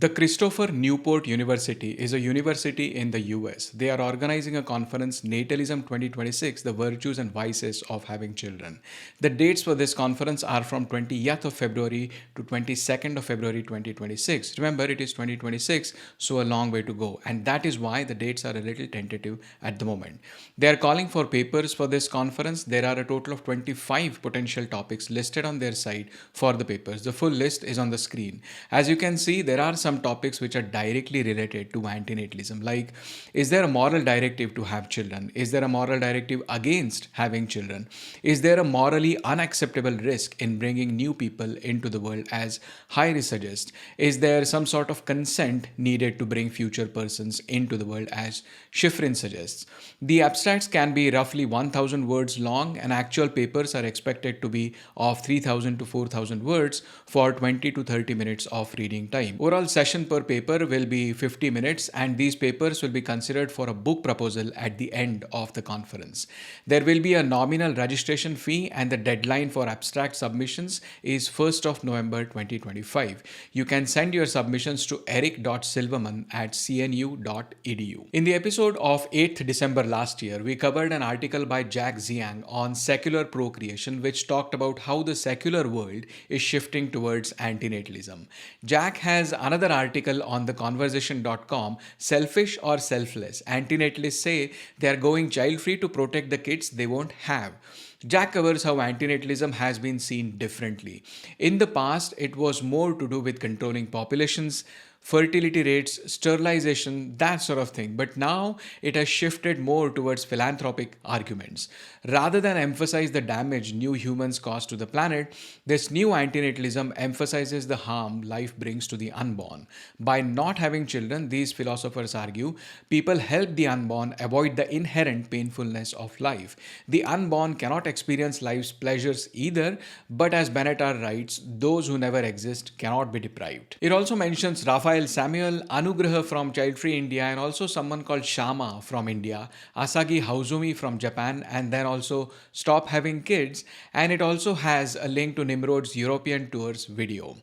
The Christopher Newport University is a university in the US. They are organizing a conference, Natalism 2026, The Virtues and Vices of Having Children. The dates for this conference are from 20th of February to 22nd of February 2026. Remember, it is 2026, so a long way to go. And that is why the dates are a little tentative at the moment. They are calling for papers for this conference. There are a total of 25 potential topics listed on their site for the papers. The full list is on the screen. As you can see, there are some topics which are directly related to antinatalism, like is there a moral directive to have children? Is there a moral directive against having children? Is there a morally unacceptable risk in bringing new people into the world, as Häyry suggests? Is there some sort of consent needed to bring future persons into the world, as Schifrin suggests? The abstracts can be roughly 1000 words long, and actual papers are expected to be of 3000 to 4000 words for 20 to 30 minutes of reading time. Overall session per paper will be 50 minutes, and these papers will be considered for a book proposal at the end of the conference. There will be a nominal registration fee, and the deadline for abstract submissions is 1st of November 2025. You can send your submissions to eric.silverman@cnu.edu. In the episode of 8th December last year, we covered an article by Jack Ziang on secular procreation, which talked about how the secular world is shifting towards antinatalism. Jack has another article on theconversation.com, Selfish or Selfless? Antinatalists say they are going child free to protect the kids they won't have. Jack covers how antinatalism has been seen differently. In the past, it was more to do with controlling populations, fertility rates, sterilization, that sort of thing. But now it has shifted more towards philanthropic arguments. Rather than emphasize the damage new humans cause to the planet, this new antinatalism emphasizes the harm life brings to the unborn. By not having children, these philosophers argue, people help the unborn avoid the inherent painfulness of life. The unborn cannot experience life's pleasures either, but as Benetar writes, those who never exist cannot be deprived. It also mentions Raphael Samuel, Anugraha from Child Free India, and also someone called Shama from India, Asagi Hauzumi from Japan, and then also Stop Having Kids. And it also has a link to Nimrod's European tours video.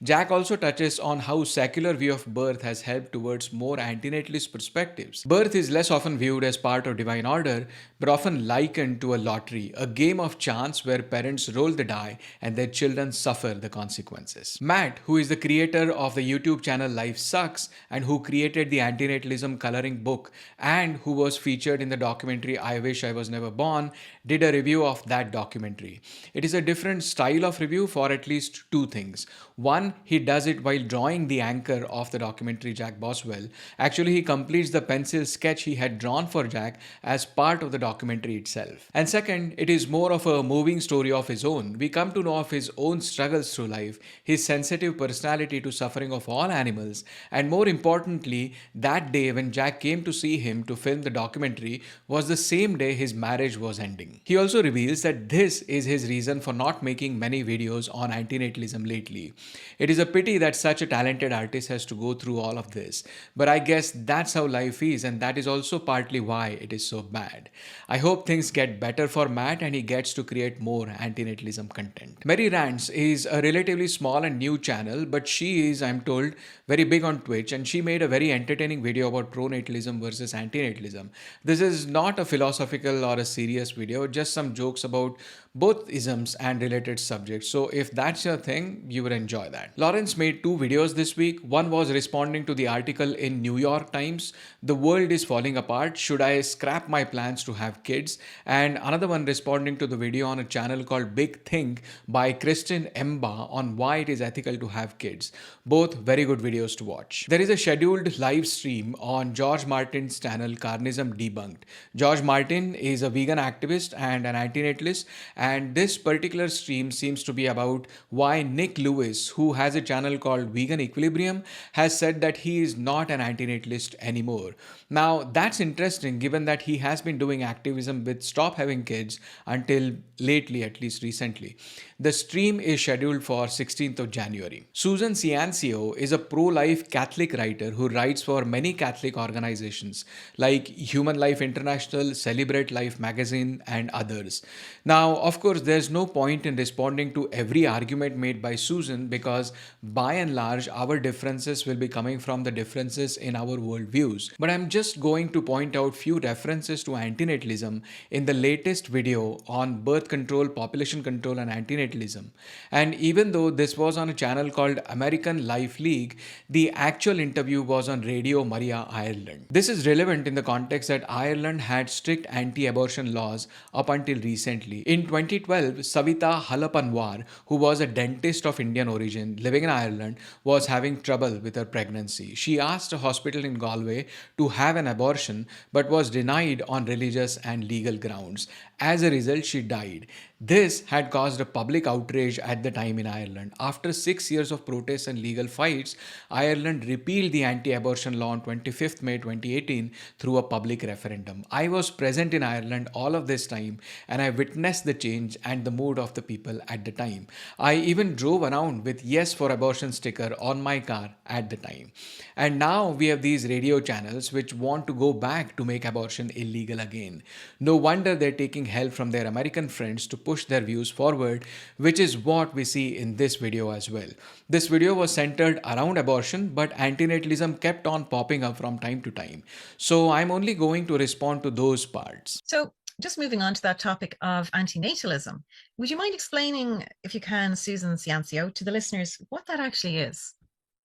Jack also touches on how secular view of birth has helped towards more antinatalist perspectives. Birth is less often viewed as part of divine order, but often likened to a lottery, a game of chance where parents roll the die and their children suffer the consequences. Matt, who is the creator of the YouTube channel Life Sucks and who created the antinatalism coloring book and who was featured in the documentary I Wish I Was Never Born, did a review of that documentary. It is a different style of review for at least two things. One, he does it while drawing the anchor of the documentary, Jack Boswell. Actually, he completes the pencil sketch he had drawn for Jack as part of the documentary itself. And second, it is more of a moving story of his own. We come to know of his own struggles through life, his sensitive personality to suffering of all animals, and more importantly, that day when Jack came to see him to film the documentary was the same day his marriage was ending. He also reveals that this is his reason for not making many videos on antinatalism lately. It is a pity that such a talented artist has to go through all of this, but I guess that's how life is, and that is also partly why it is so bad. I hope things get better for Matt and he gets to create more antinatalism content. Mary Rants is a relatively small and new channel, but she is, I'm told, very big on Twitch, and she made a very entertaining video about pronatalism versus antinatalism. This is not a philosophical or a serious video, just some jokes about both isms and related subjects. So if that's your thing, you will enjoy that. Lawrence made two videos this week. One was responding to the article in New York Times, "The World is Falling Apart. Should I scrap my plans to have kids?" And another one responding to the video on a channel called Big Think by Kristen Emba on why it is ethical to have kids. Both very good videos to watch. There is a scheduled live stream on George Martin's channel Carnism Debunked. George Martin is a vegan activist and an antinatalist, and this particular stream seems to be about why Nick Lewis, who has a channel called Vegan Equilibrium, has said that he is not an antinatalist anymore. Now, that's interesting given that he has been doing activism with Stop Having Kids until lately, at least recently. The stream is scheduled for 16th of January. Susan Ciancio is a pro-life Catholic writer who writes for many Catholic organizations like Human Life International, Celebrate Life magazine, and others. Now, Of course, there's no point in responding to every argument made by Susan because by and large, our differences will be coming from the differences in our worldviews. But I'm just going to point out few references to antinatalism in the latest video on birth control, population control, and antinatalism. And even though this was on a channel called American Life League, the actual interview was on Radio Maria, Ireland. This is relevant in the context that Ireland had strict anti-abortion laws up until recently. In 2012, Savita Halapanwar, who was a dentist of Indian origin living in Ireland, was having trouble with her pregnancy. She asked a hospital in Galway to have an abortion but was denied on religious and legal grounds. As a result, she died. This had caused a public outrage at the time in Ireland. After 6 years of protests and legal fights, Ireland repealed the anti-abortion law on 25th May 2018 through a public referendum. I was present in Ireland all of this time and I witnessed the change and the mood of the people at the time. I even drove around with Yes for Abortion sticker on my car at the time. And now we have these radio channels which want to go back to make abortion illegal again. No wonder they're taking help from their American friends to push their views forward, which is what we see in this video as well. This video was centered around abortion, but antinatalism kept on popping up from time to time. So I'm only going to respond to those parts. So just moving on to that topic of antinatalism, would you mind explaining, if you can, Susan Ciancio, to the listeners what that actually is?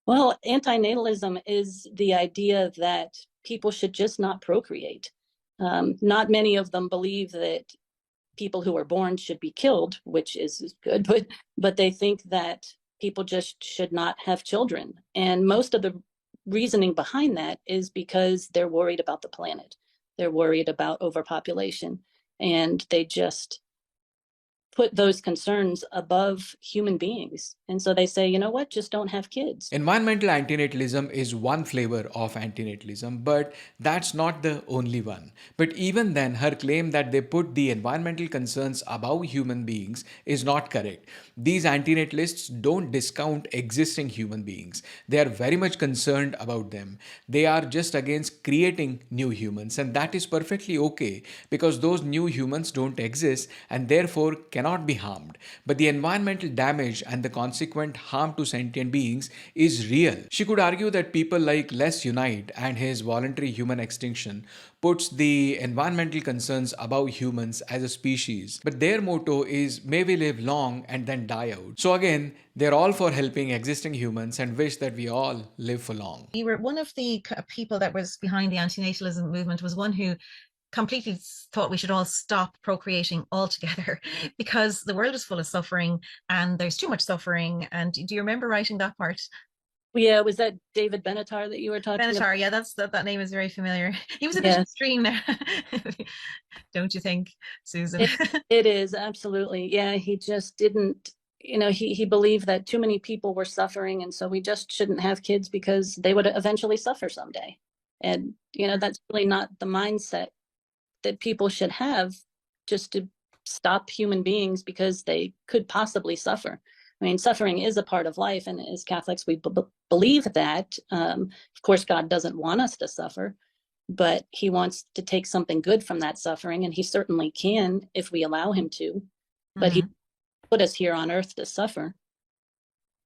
Well, antinatalism is the idea that people should just not procreate. Not many of them believe that people who are born should be killed, which is good, but they think that people just should not have children. And most of the reasoning behind that is because they're worried about the planet. They're worried about overpopulation, and they just put those concerns above human beings. And so they say, you know what, just don't have kids. Environmental antinatalism is one flavor of antinatalism, but that's not the only one. But even then, her claim that they put the environmental concerns above human beings is not correct. These antinatalists don't discount existing human beings. They are very much concerned about them. They are just against creating new humans, and that is perfectly okay because those new humans don't exist and therefore cannot be harmed. But the environmental damage and the consequent harm to sentient beings is real. She could argue that people like Les Unite and his voluntary human extinction puts the environmental concerns above humans as a species. But their motto is may we live long and then die out. So again, they're all for helping existing humans and wish that we all live for long. You were one of the people that was behind the antinatalism movement, was one who completely thought we should all stop procreating altogether because the world is full of suffering and there's too much suffering. And do you remember writing that part? Yeah, was that David Benatar that you were talking about? Benatar, yeah, that name is very familiar. He was a bit extreme now, don't you think, Susan? It is, absolutely. Yeah, he just didn't, he believed that too many people were suffering, and so we just shouldn't have kids because they would eventually suffer someday. And, that's really not the mindset that people should have, just to stop human beings because they could possibly suffer. I mean, suffering is a part of life, and as Catholics, we believe that. Of course, God doesn't want us to suffer, but he wants to take something good from that suffering, and he certainly can if we allow him to. But he put us here on earth to suffer.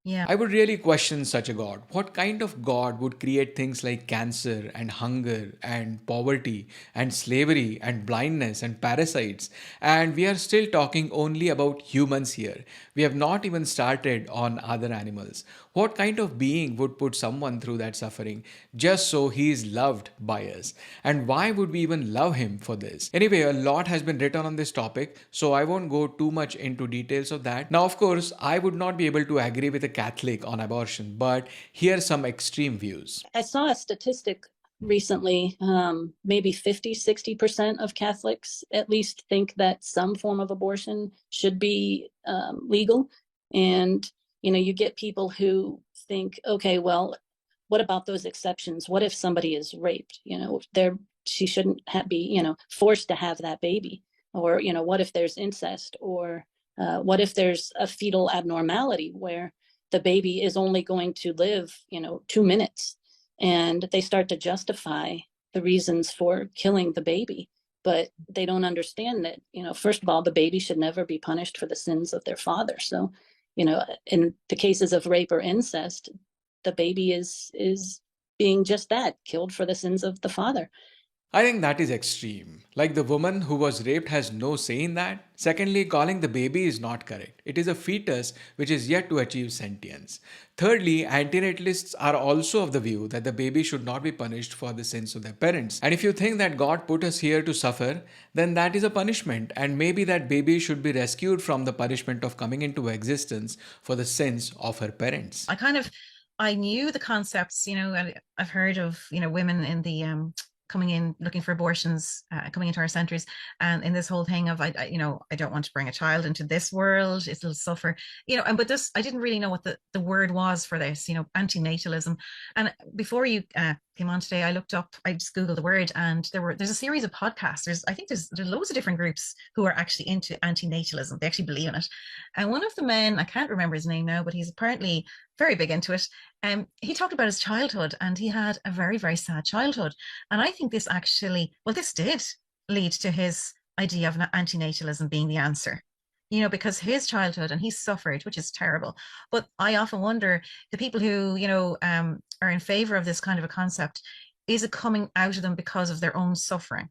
Yeah. I would really question such a God. What kind of God would create things like cancer and hunger and poverty and slavery and blindness and parasites? And we are still talking only about humans here. We have not even started on other animals. What kind of being would put someone through that suffering just so he is loved by us? And why would we even love him for this? Anyway, a lot has been written on this topic, so I won't go too much into details of that. Now, of course, I would not be able to agree with a Catholic on abortion, but here are some extreme views. I saw a statistic recently, maybe 50-60% of Catholics at least think that some form of abortion should be legal. And you get people who think, okay, well, what about those exceptions? What if somebody is raped? She shouldn't be, forced to have that baby. Or, what if there's incest? Or what if there's a fetal abnormality where the baby is only going to live, 2 minutes? And they start to justify the reasons for killing the baby. but they don't understand that, first of all, the baby should never be punished for the sins of their father. So, in the cases of rape or incest, the baby is being just that, killed for the sins of the father. I think that is extreme. Like the woman who was raped has no say in that. Secondly, calling the baby is not correct. It is a fetus which is yet to achieve sentience. Thirdly, antinatalists are also of the view that the baby should not be punished for the sins of their parents. And if you think that God put us here to suffer, then that is a punishment, and maybe that baby should be rescued from the punishment of coming into existence for the sins of her parents. I knew the concepts, and I've heard of, women in the coming in looking for abortions, coming into our centres, and in this whole thing of I don't want to bring a child into this world, it'll suffer, but this, I didn't really know what the word was for this, antinatalism. And before you came on today, I looked up, I just googled the word, and there's a series of podcasts. There's loads of different groups who are actually into antinatalism. They actually believe in it. And one of the men, I can't remember his name now, but he's apparently very big into it. He talked about his childhood, and he had a very, very sad childhood. And I think this did lead to his idea of antinatalism being the answer, because his childhood, and he suffered, which is terrible. But I often wonder, the people who, are in favor of this kind of a concept, is it coming out of them because of their own suffering?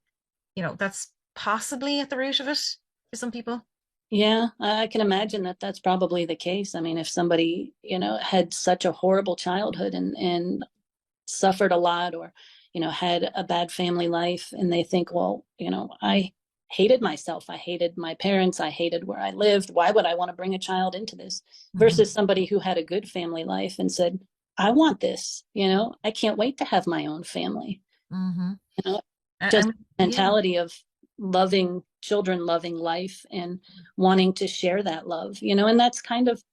That's possibly at the root of it for some people. Yeah, I can imagine that that's probably the case. I mean, if somebody, had such a horrible childhood and suffered a lot, or, had a bad family life, and they think, well, I hated myself, I hated my parents, I hated where I lived, why would I want to bring a child into this? Versus somebody who had a good family life and said, I want this, I can't wait to have my own family. Just mentality of loving children, loving life, and wanting to share that love, and that's kind of,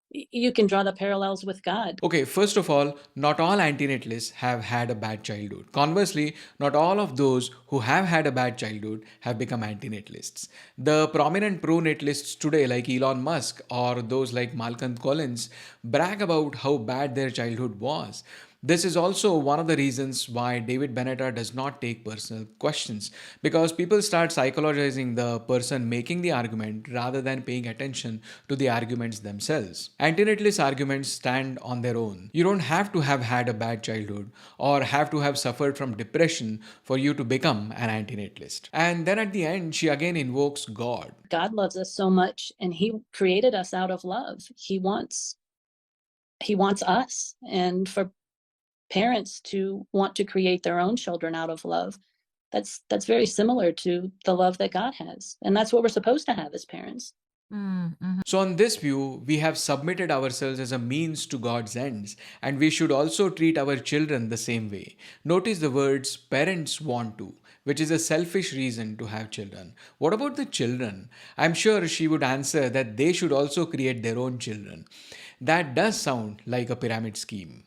you can draw the parallels with God. Okay, first of all, not all antinatalists have had a bad childhood. Conversely, not all of those who have had a bad childhood have become antinatalists. The prominent pro-natalists today, like Elon Musk or those like Malcolm Collins, brag about how bad their childhood was. This is also one of the reasons why David Benetta does not take personal questions, because people start psychologizing the person making the argument rather than paying attention to the arguments themselves. Antinatalist arguments stand on their own. You don't have to have had a bad childhood or have to have suffered from depression for you to become an antinatalist. And then at the end, she again invokes God. God loves us so much, and he created us out of love. He wants us, and for parents to want to create their own children out of love, that's very similar to the love that God has, and that's what we're supposed to have as parents. So on this view, we have submitted ourselves as a means to God's ends, and we should also treat our children the same way. Notice the words parents want to, which is a selfish reason to have children. What about the children? I'm sure she would answer that they should also create their own children. That does sound like a pyramid scheme.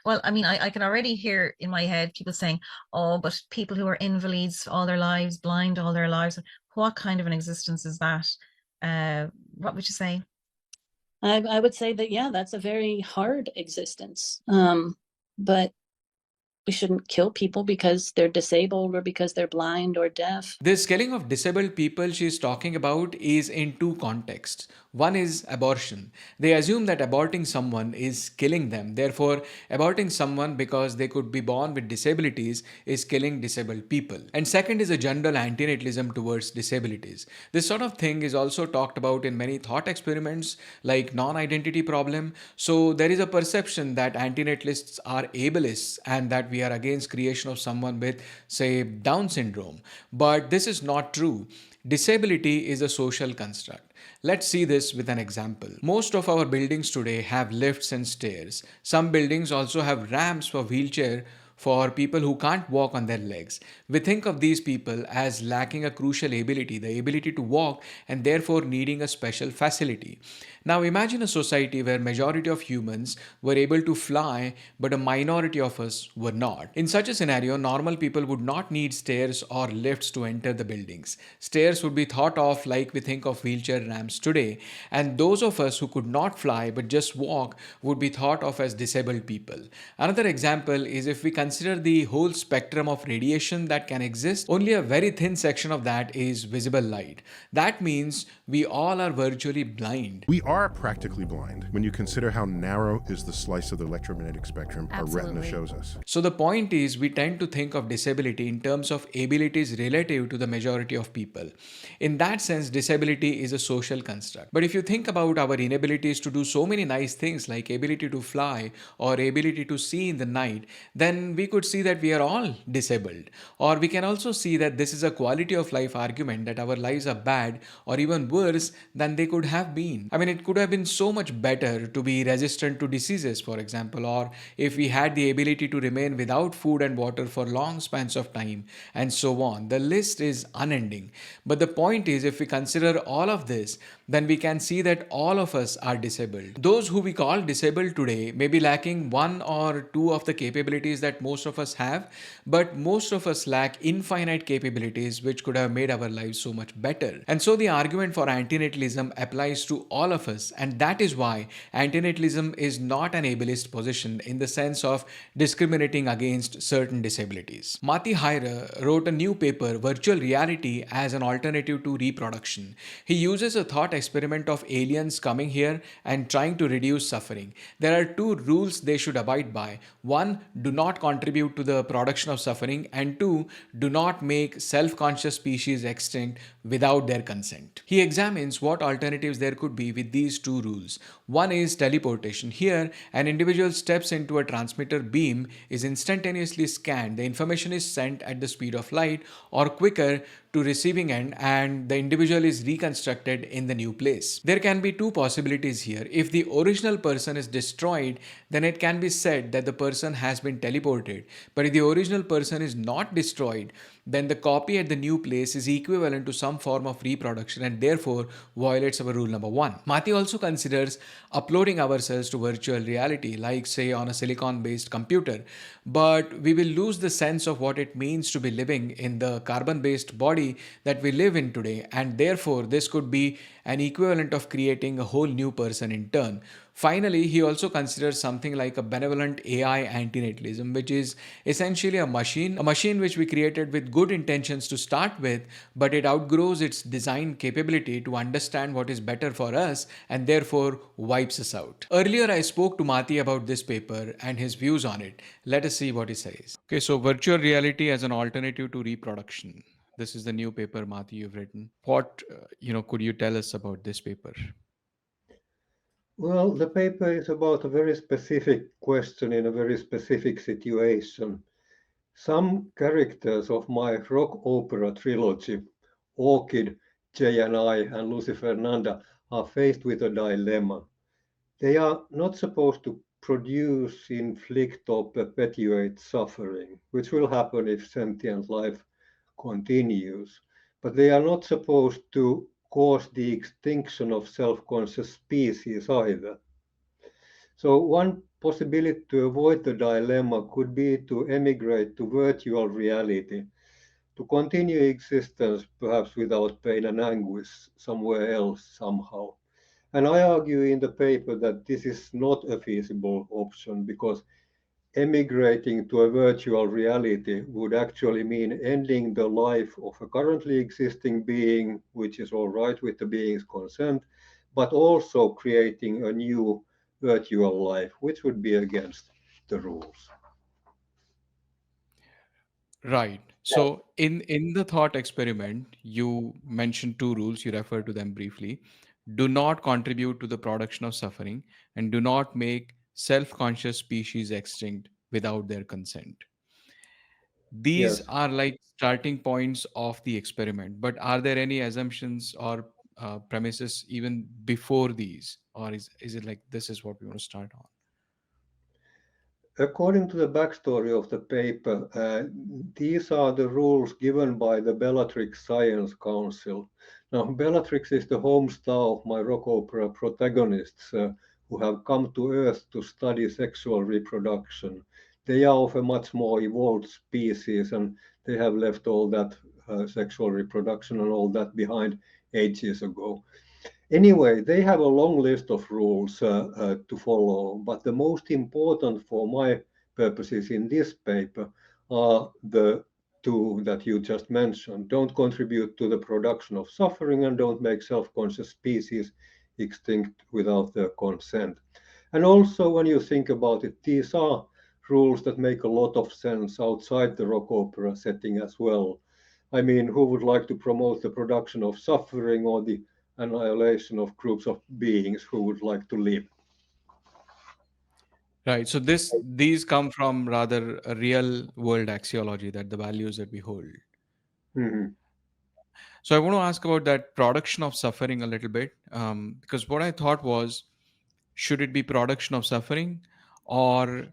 Well, I mean, I can already hear in my head people saying, oh, but people who are invalids all their lives, blind all their lives, what kind of an existence is that? What would you say? I would say that, yeah, that's a very hard existence. But we shouldn't kill people because they're disabled or because they're blind or deaf. This killing of disabled people she's talking about is in two contexts. One is abortion. They assume that aborting someone is killing them. Therefore, aborting someone because they could be born with disabilities is killing disabled people. And second is a general antinatalism towards disabilities. This sort of thing is also talked about in many thought experiments like non-identity problem. So there is a perception that antinatalists are ableists and that we are against creation of someone with, say, Down syndrome. But this is not true. Disability is a social construct. Let's see this with an example. Most of our buildings today have lifts and stairs. Some buildings also have ramps for wheelchair for people who can't walk on their legs. We think of these people as lacking a crucial ability, the ability to walk, and therefore needing a special facility. Now imagine a society where majority of humans were able to fly, but a minority of us were not. In such a scenario, normal people would not need stairs or lifts to enter the buildings. Stairs would be thought of like we think of wheelchair ramps today, and those of us who could not fly but just walk would be thought of as disabled people. Another example is if we consider the whole spectrum of radiation that can exist, only a very thin section of that is visible light. That means we all are virtually blind. We are practically blind when you consider how narrow is the slice of the electromagnetic spectrum our retina shows us. So the point is, we tend to think of disability in terms of abilities relative to the majority of people. In that sense, disability is a social construct. But if you think about our inabilities to do so many nice things like ability to fly or ability to see in the night, then we could see that we are all disabled. Or we can also see that this is a quality of life argument, that our lives are bad or even worse than they could have been. I mean, it could have been so much better to be resistant to diseases, for example, or if we had the ability to remain without food and water for long spans of time, and so on. The list is unending. But the point is, if we consider all of this, then we can see that all of us are disabled. Those who we call disabled today may be lacking one or two of the capabilities that most of us have, but most of us lack infinite capabilities which could have made our lives so much better. And so the argument for antinatalism applies to all of us, and that is why antinatalism is not an ableist position in the sense of discriminating against certain disabilities. Matti Häyry wrote a new paper, Virtual Reality as an Alternative to Reproduction. He uses a thought experiment of aliens coming here and trying to reduce suffering. There are two rules they should abide by. One, do not contribute to the production of suffering, and two, do not make self-conscious species extinct without their consent. He examines what alternatives there could be with these two rules. One is teleportation. Here, an individual steps into a transmitter beam, is instantaneously scanned, the information is sent at the speed of light or quicker to receiving end, and the individual is reconstructed in the new place. There can be two possibilities here. If the original person is destroyed, then it can be said that the person has been teleported. But if the original person is not destroyed, then the copy at the new place is equivalent to some form of reproduction and therefore violates our rule number one. Matti also considers uploading ourselves to virtual reality, like say on a silicon-based computer, but we will lose the sense of what it means to be living in the carbon-based body that we live in today, and therefore this could be an equivalent of creating a whole new person in turn. Finally, he also considers something like a benevolent AI antinatalism, which is essentially a machine which we created with good intentions to start with, but it outgrows its design capability to understand what is better for us and therefore wipes us out. Earlier, I spoke to Matti about this paper and his views on it. Let us see what he says. Okay, so virtual reality as an alternative to reproduction. This is the new paper, Matti, you've written. What, could you tell us about this paper? Well, the paper is about a very specific question in a very specific situation. Some characters of my rock opera trilogy, Orchid, Jay and I, and Lucifer Nanda, are faced with a dilemma. They are not supposed to produce, inflict, or perpetuate suffering, which will happen if sentient life continues. But they are not supposed to cause the extinction of self-conscious species either. So one possibility to avoid the dilemma could be to emigrate to virtual reality, to continue existence perhaps without pain and anguish somewhere else somehow. And I argue in the paper that this is not a feasible option because emigrating to a virtual reality would actually mean ending the life of a currently existing being, which is all right with the being's consent, but also creating a new virtual life, which would be against the rules. Right. So in the thought experiment, you mentioned two rules, you refer to them briefly. Do not contribute to the production of suffering and do not make self-conscious species extinct without their consent. These Yes. are like starting points of the experiment, but are there any assumptions or premises even before these, or is it like this is what we want to start on? According to the backstory of the paper, these are the rules given by the Bellatrix Science Council. Now, Bellatrix is the home star of my rock opera protagonists who have come to Earth to study sexual reproduction. They are of a much more evolved species and they have left all that sexual reproduction and all that behind ages ago. Anyway, they have a long list of rules to follow, but the most important for my purposes in this paper are the two that you just mentioned. Don't contribute to the production of suffering and don't make self-conscious species extinct without their consent. And also, when you think about it, these are rules that make a lot of sense outside the rock opera setting as well. I mean, who would like to promote the production of suffering or the annihilation of groups of beings who would like to live? Right. So these come from rather a real world axiology, that the values that we hold. Mhm. So I want to ask about that production of suffering a little bit, because what I thought was, should it be production of suffering or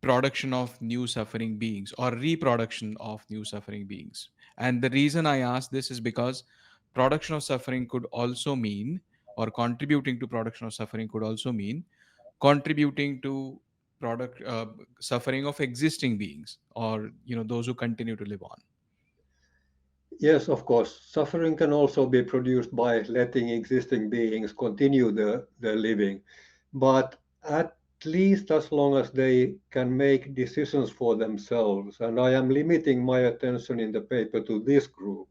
production of new suffering beings or reproduction of new suffering beings? And the reason I ask this is because production of suffering could also mean, or contributing to production of suffering could also mean contributing to product suffering of existing beings, or those who continue to live on. Yes, of course. Suffering can also be produced by letting existing beings continue the living, but at least as long as they can make decisions for themselves, and I am limiting my attention in the paper to this group,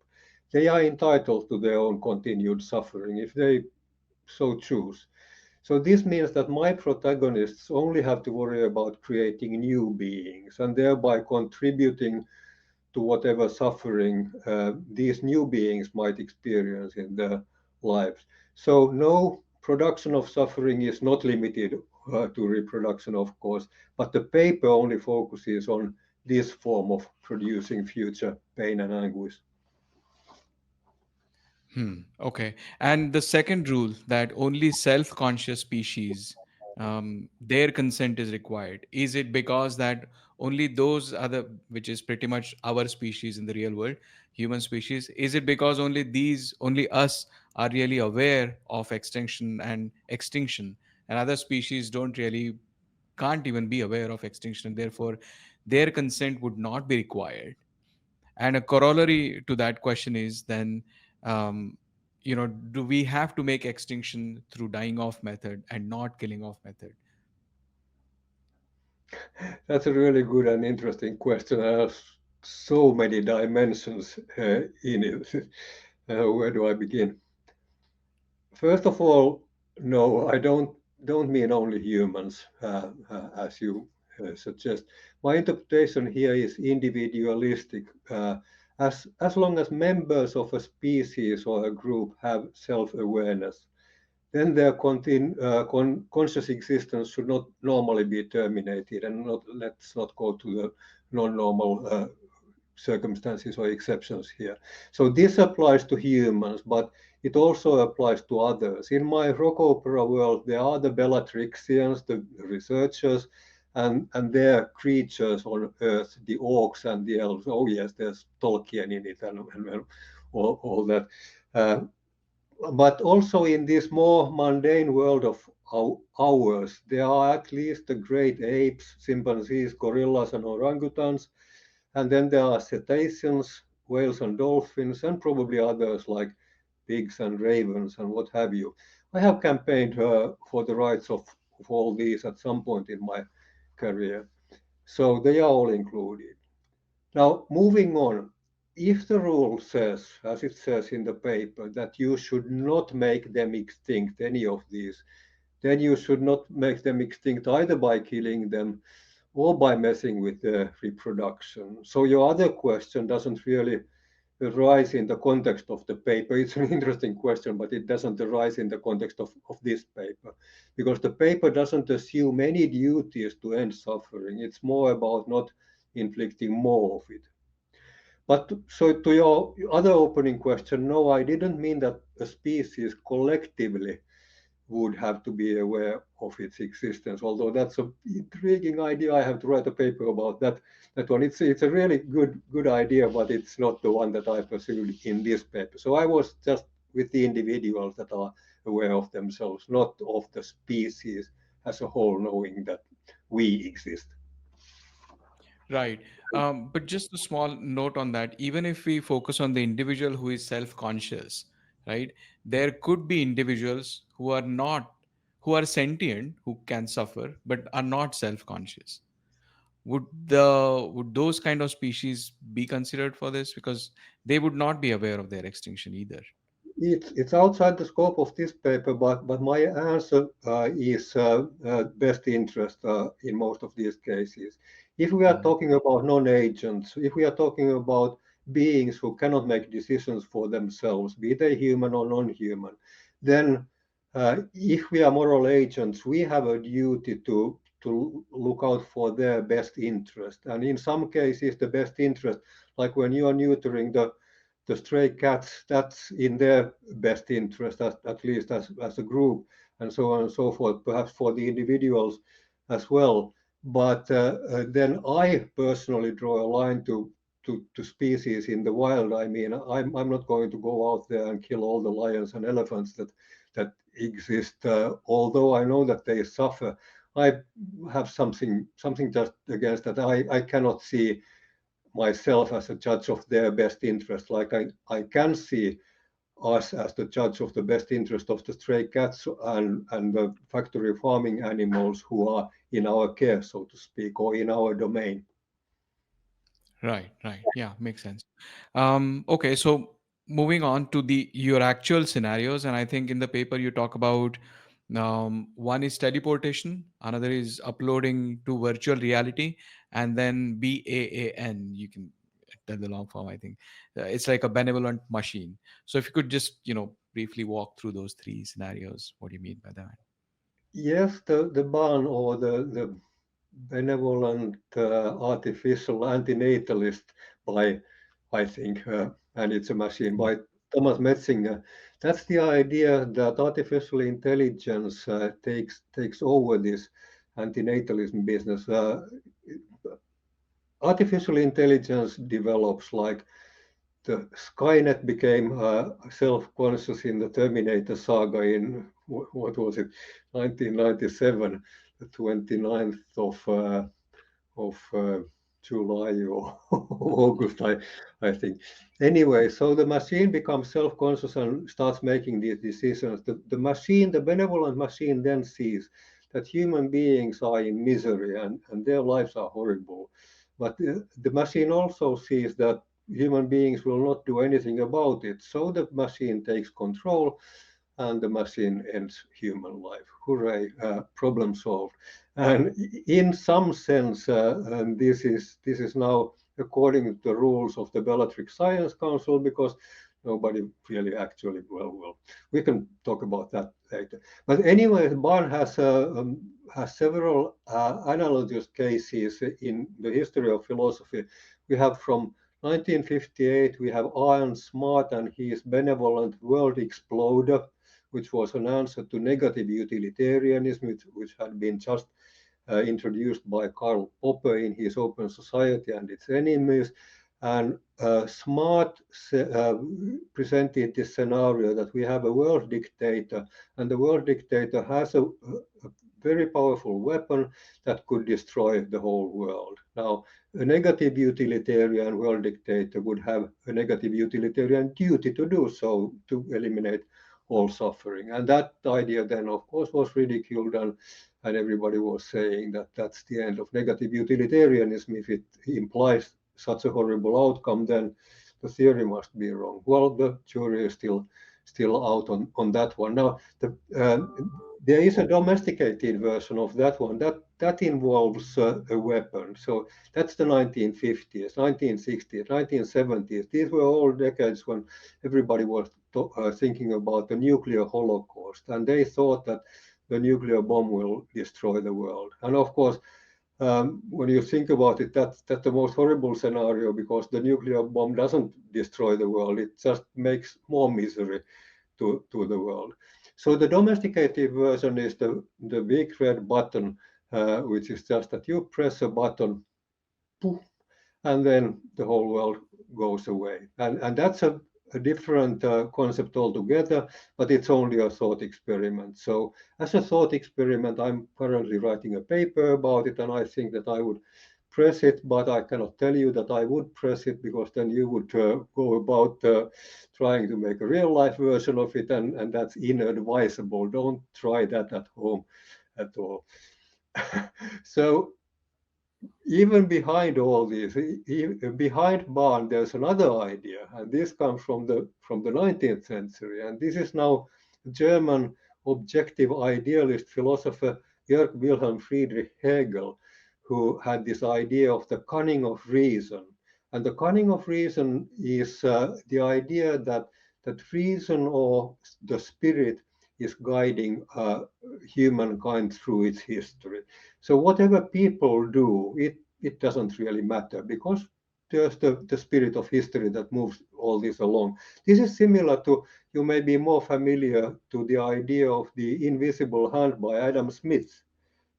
they are entitled to their own continued suffering if they so choose. So this means that my protagonists only have to worry about creating new beings and thereby contributing to whatever suffering these new beings might experience in their lives. So no, production of suffering is not limited to reproduction, of course, but the paper only focuses on this form of producing future pain and anguish. Okay. And the second rule, that only self-conscious species, their consent is required. Is it because that only those other, which is pretty much our species in the real world, human species, is it because only us are really aware of extinction, and other species don't really, can't even be aware of extinction, and therefore their consent would not be required? And a corollary to that question is then, um, do we have to make extinction through dying off method and not killing off method? That's a really good and interesting question. There's so many dimensions in it. Where do I begin? First of all, no, I don't mean only humans, as you suggest. My interpretation here is individualistic. As long as members of a species or a group have self-awareness, then their conscious existence should not normally be terminated, and let's not go to the non-normal circumstances or exceptions here. So this applies to humans, but it also applies to others. In my rock opera world, there are the Bellatrixians, the researchers, and their creatures on Earth, the orcs and the elves. Oh yes, there's Tolkien in it and all that. But also in this more mundane world of ours, there are at least the great apes, chimpanzees, gorillas, and orangutans. And then there are cetaceans, whales and dolphins, and probably others like pigs and ravens and what have you. I have campaigned for the rights of all these at some point in my career. So they are all included. Now, moving on, if the rule says, as it says in the paper, that you should not make them extinct, any of these, then you should not make them extinct either by killing them or by messing with their reproduction. So your other question doesn't really arise in the context of the paper. It's an interesting question, but it doesn't arise in the context of this paper, because the paper doesn't assume any duties to end suffering. It's more about not inflicting more of it. But so to your other opening question, no, I didn't mean that a species collectively would have to be aware of its existence. Although that's an intriguing idea, I have to write a paper about that one. It's a really good idea, but it's not the one that I pursued in this paper. So I was just with the individuals that are aware of themselves, not of the species as a whole, knowing that we exist. Right. But just a small note on that. Even if we focus on the individual who is self-conscious, right, there could be individuals who are sentient, who can suffer, but are not self-conscious. would those kind of species be considered for this, because they would not be aware of their extinction either? It's outside the scope of this paper, but my answer is best interest in most of these cases. If we are talking about non-agents, if we are talking about beings who cannot make decisions for themselves, be they human or non-human, then if we are moral agents, we have a duty to look out for their best interest. And in some cases, the best interest, like when you are neutering the stray cats, that's in their best interest, at least as a group, and so on and so forth, perhaps for the individuals as well. But then I personally draw a line to species in the wild. I mean, I'm not going to go out there and kill all the lions and elephants that exist, although I know that they suffer. I have something just against that. I cannot see myself as a judge of their best interest, like I can see us as the judge of the best interest of the stray cats and the factory farming animals who are in our care, so to speak, or in our domain. Right. Yeah, makes sense. Okay, so moving on to your actual scenarios, and I think in the paper you talk about one is teleportation, another is uploading to virtual reality, and then BAAN. You can tell the long form. I think it's like a benevolent machine. So if you could just briefly walk through those three scenarios, what do you mean by that? Yes, the ban or the benevolent artificial antinatalist by, I think, and it's a machine, by Thomas Metzinger. That's the idea that artificial intelligence takes over this antinatalism business. Artificial intelligence develops like the Skynet became self-conscious in the Terminator saga in, what was it, 1997, the 29th of July or August, I think. Anyway, so the machine becomes self-conscious and starts making these decisions. The machine, the benevolent machine, then sees that human beings are in misery and their lives are horrible. But the machine also sees that human beings will not do anything about it. So the machine takes control and the machine ends human life. Hooray, problem solved. And in some sense, and this is now according to the rules of the Bellatrix Science Council, because nobody really actually, well, we can talk about that later. But anyway, Barn has several analogous cases in the history of philosophy. We have from 1958, we have Ian Smart and his benevolent world exploder, which was an answer to negative utilitarianism, which had been just introduced by Karl Popper in his Open Society and Its Enemies. And Smart presented this scenario that we have a world dictator, and the world dictator has a very powerful weapon that could destroy the whole world. Now, a negative utilitarian world dictator would have a negative utilitarian duty to do so, to eliminate all suffering. And that idea then, of course, was ridiculed, and everybody was saying that that's the end of negative utilitarianism. If it implies such a horrible outcome, then the theory must be wrong. Well, the jury is still out on that one. Now, there is a domesticated version of that one that involves a weapon. So that's the 1950s, 1960s, 1970s. These were all decades when everybody was thinking about the nuclear holocaust, and they thought that the nuclear bomb will destroy the world. And of course, when you think about it, that's the most horrible scenario, because the nuclear bomb doesn't destroy the world. It just makes more misery to the world. So the domesticated version is the big red button, which is just that you press a button, poof, and then the whole world goes away. And that's a different concept altogether, but it's only a thought experiment. So as a thought experiment, I'm currently writing a paper about it, and I think that I would press it, but I cannot tell you that I would press it, because then you would go about trying to make a real life version of it, and that's inadvisable. Don't try that at home at all. So even behind all this, behind Bahn, there's another idea, and this comes from the 19th century, and this is now German objective idealist philosopher Georg Wilhelm Friedrich Hegel, who had this idea of the cunning of reason. And the cunning of reason is the idea that reason or the spirit is guiding humankind through its history. So whatever people do, it doesn't really matter because there's the spirit of history that moves all this along. This is similar to, you may be more familiar to the idea of the invisible hand by Adam Smith,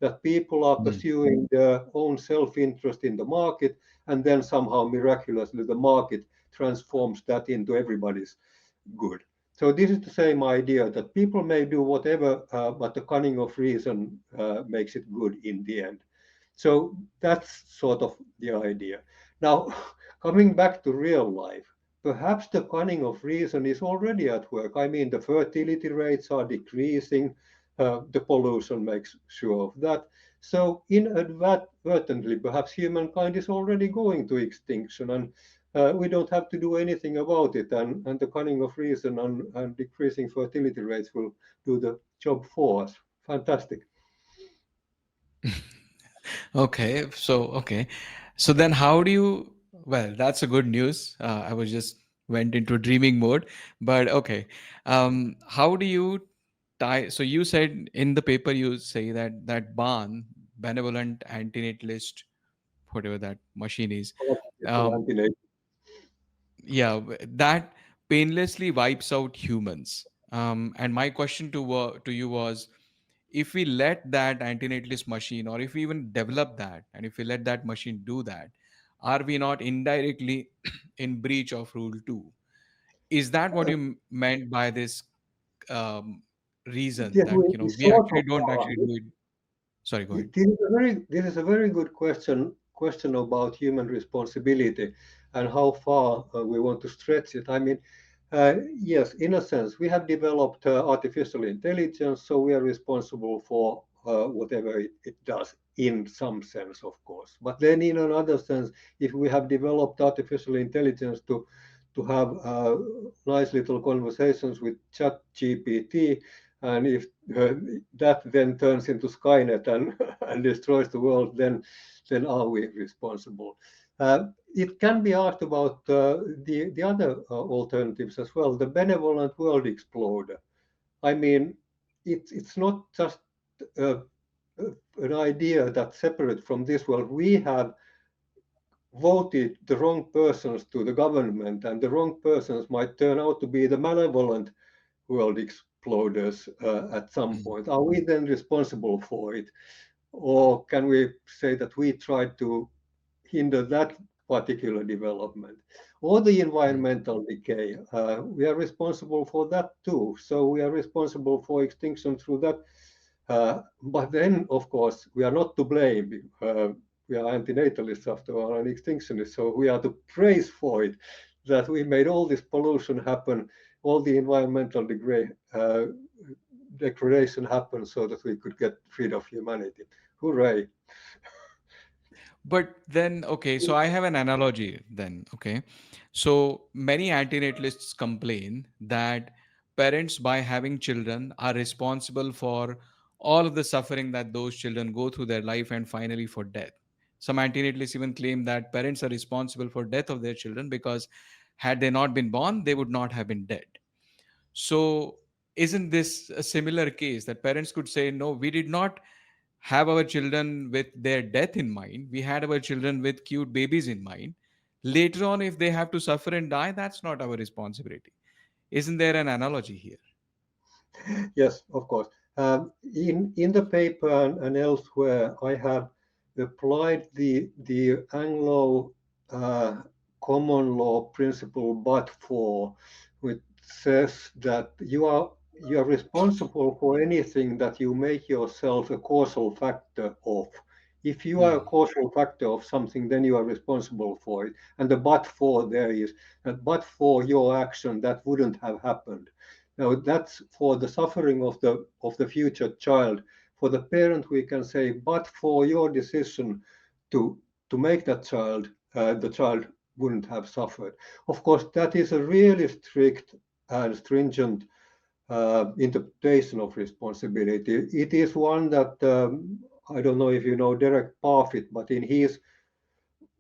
that people are pursuing their own self-interest in the market, and then somehow miraculously the market transforms that into everybody's good. So this is the same idea that people may do whatever, but the cunning of reason makes it good in the end. So that's sort of the idea. Now, coming back to real life, perhaps the cunning of reason is already at work. I mean, the fertility rates are decreasing, the pollution makes sure of that. So inadvertently, perhaps humankind is already going to extinction, and we don't have to do anything about it. And the cunning of reason and decreasing fertility rates will do the job for us. Fantastic. Okay. So then how do you, well, that's a good news. I was just went into dreaming mode, but okay. How do you tie, so you said in the paper you say that Bahn, benevolent antinatalist, whatever that machine is, um, yeah, that painlessly wipes out humans. And my question to you was, if we let that antinatalist machine, or if we even develop that, and if we let that machine do that, are we not indirectly in breach of rule 2? Is that what you meant by this um, reason Yes, that we we sort actually of don't are. actually do it? Sorry, go ahead. This is a very good question about human responsibility and how far we want to stretch it. I mean, yes, in a sense, we have developed artificial intelligence, so we are responsible for whatever it does in some sense, of course. But then, in another sense, if we have developed artificial intelligence to have nice little conversations with ChatGPT, and if that then turns into Skynet and, and destroys the world, then are we responsible? It can be asked about the other alternatives as well. The benevolent world exploder. I mean, it's not just uh, an idea that's separate from this world. We have voted the wrong persons to the government, and the wrong persons might turn out to be the malevolent world exploders at some point. Are we then responsible for it? Or can we say that we tried to hinder that particular development? Or the environmental decay, we are responsible for that too. So we are responsible for extinction through that. But then, of course, we are not to blame. We are anti-natalists after all and extinctionists, so we are to praise for it, that we made all this pollution happen, all the environmental degradation happen so that we could get rid of humanity. Hooray. But then, okay, so I have an analogy then, okay. So many antinatalists complain that parents, by having children, are responsible for all of the suffering that those children go through their life and finally for death. Some antinatalists even claim that parents are responsible for death of their children because had they not been born, they would not have been dead. So isn't this a similar case that parents could say, no, we did not have our children with their death in mind. We had our children with cute babies in mind. Later on, if they have to suffer and die, that's not our responsibility. Isn't there an analogy here? Yes, of course. In the paper and elsewhere, I have applied the Anglo common law principle, but for, which says that you are responsible for anything that you make yourself a causal factor of. If you are a causal factor of something, then you are responsible for it. And the but for there is that but for your action, that wouldn't have happened. Now that's for the suffering of the future child. For the parent, we can say, but for your decision to make that child, the child wouldn't have suffered. Of course, that is a really strict and stringent interpretation of responsibility. It is one that I don't know if you know Derek Parfit, but in his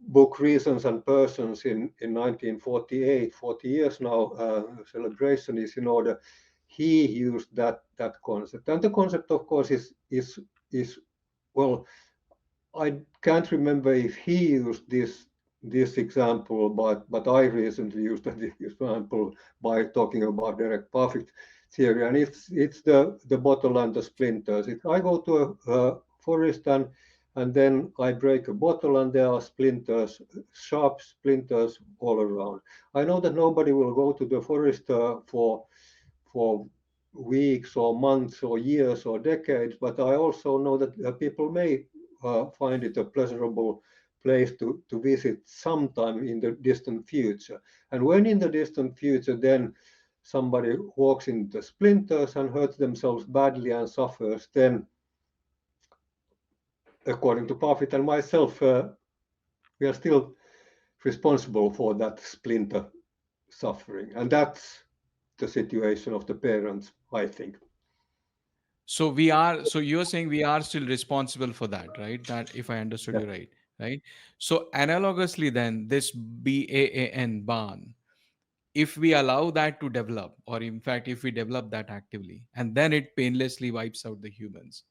book Reasons and Persons in 1948, 40 years now, celebration is in order, he used that concept. And the concept, of course, is well, I can't remember if he used this example, but I recently used that example by talking about Derek Parfit theory, and it's the bottle and the splinters. If I go to a forest and then I break a bottle and there are splinters, sharp splinters all around. I know that nobody will go to the forest for weeks or months or years or decades, but I also know that people may find it a pleasurable place to visit sometime in the distant future. And when in the distant future then somebody walks into splinters and hurts themselves badly and suffers, then according to Parfit and myself, we are still responsible for that splinter suffering. And that's the situation of the parents, I think. So you're saying we are still responsible for that, right? That, if I understood you right? So analogously then, this ban, if we allow that to develop, or in fact, if we develop that actively, and then it painlessly wipes out the humans,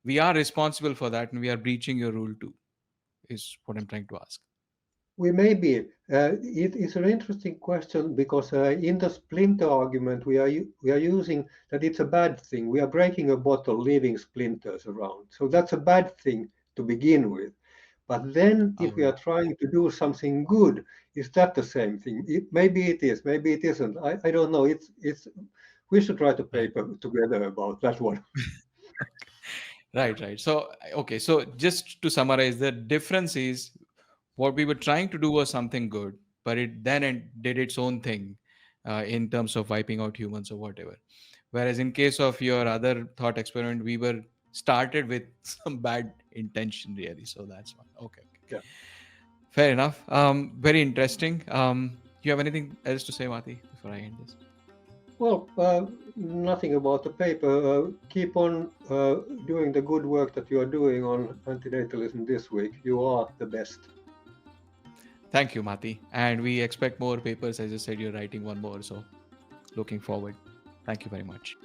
we are responsible for that, and we are breaching your rule too, is what I'm trying to ask. We may be. It is an interesting question because in the splinter argument, we are using that it's a bad thing. We are breaking a bottle, leaving splinters around. So that's a bad thing to begin with. But then if we are trying to do something good, is that the same thing? Maybe it is, maybe it isn't. I don't know. We should write a paper together about that one. Right. So, okay. So just to summarize, the difference is what we were trying to do was something good, but it then did its own thing in terms of wiping out humans or whatever. Whereas in case of your other thought experiment, we were started with some bad intention, really. So that's one. Okay. Yeah. Fair enough. Very interesting. You have anything else to say, Matti, before I end this? Well, nothing about the paper. Keep on doing the good work that you are doing on antinatalism this week. You are the best. Thank you, Matti. And we expect more papers. As I said, you're writing one more. So looking forward. Thank you very much.